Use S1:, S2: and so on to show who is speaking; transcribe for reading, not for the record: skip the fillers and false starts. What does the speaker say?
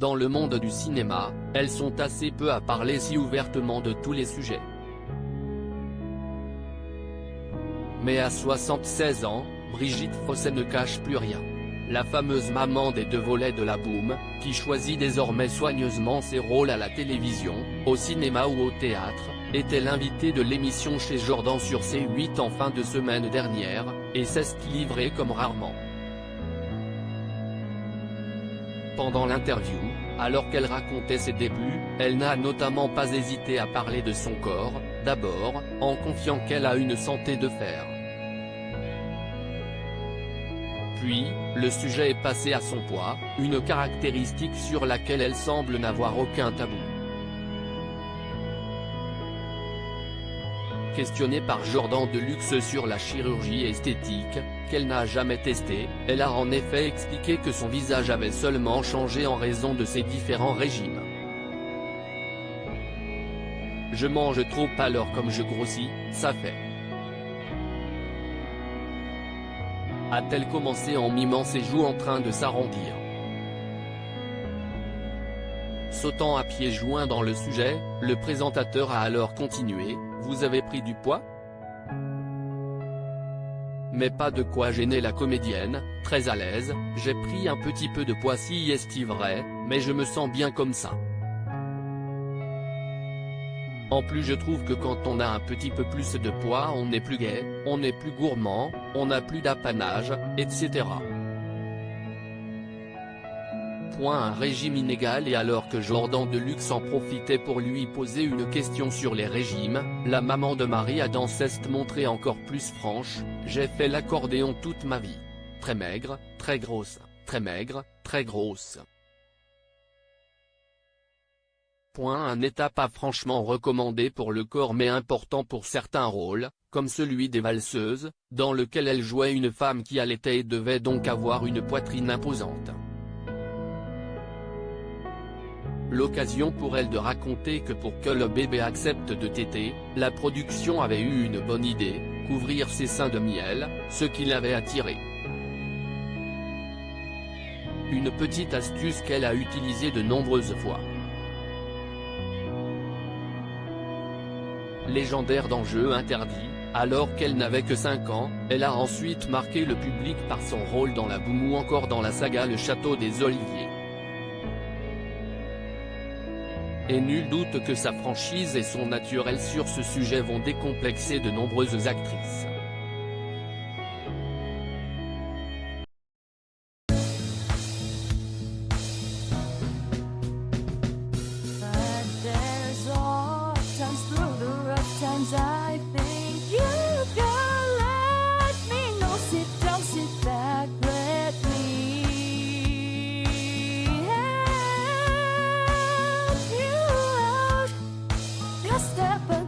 S1: dans le monde du cinéma, elles sont assez peu à parler si ouvertement de tous les sujets. Mais à 76 ans, Brigitte Fossey ne cache plus rien. La fameuse maman des 2 volets de la Boom, qui choisit désormais soigneusement ses rôles à la télévision, au cinéma ou au théâtre, était l'invitée de l'émission chez Jordan sur C8 en fin de semaine dernière, et s'est livrée comme rarement. Pendant l'interview, alors qu'elle racontait ses débuts, elle n'a notamment pas hésité à parler de son corps, d'abord, en confiant qu'elle a une santé de fer. Puis, le sujet est passé à son poids, une caractéristique sur laquelle elle semble n'avoir aucun tabou. Questionnée par Jordan Deluxe sur la chirurgie esthétique, qu'elle n'a jamais testée, elle a en effet expliqué que son visage avait seulement changé en raison de ses différents régimes. Je mange trop alors comme je grossis, ça fait. A-t-elle commencé en mimant ses joues en train de s'arrondir. Sautant à pieds joints dans le sujet, le présentateur a alors continué, « Vous avez pris du poids ?» Mais pas de quoi gêner la comédienne, très à l'aise, « J'ai pris un petit peu de poids si est vrai, mais je me sens bien comme ça. En plus je trouve que quand on a un petit peu plus de poids on est plus gai, on est plus gourmand, on n'a plus d'apanage, etc. » Un régime inégal. Et alors que Jordan Deluxe en profitait pour lui poser une question sur les régimes, la maman de Marie-Adam s'est montrée encore plus franche, « J'ai fait l'accordéon toute ma vie. Très maigre, très grosse, très maigre, très grosse. » Un état pas franchement recommandé pour le corps mais important pour certains rôles, comme celui des valseuses, dans lequel elle jouait une femme qui allaitait et devait donc avoir une poitrine imposante. L'occasion pour elle de raconter que pour que le bébé accepte de téter, la production avait eu une bonne idée, couvrir ses seins de miel, ce qui l'avait attiré. Une petite astuce qu'elle a utilisée de nombreuses fois. Légendaire dans Jeux interdits, alors qu'elle n'avait que 5 ans, elle a ensuite marqué le public par son rôle dans la Boom ou encore dans la saga Le Château des Oliviers. Et nul doute que sa franchise et son naturel sur ce sujet vont décomplexer de nombreuses actrices.
S2: Step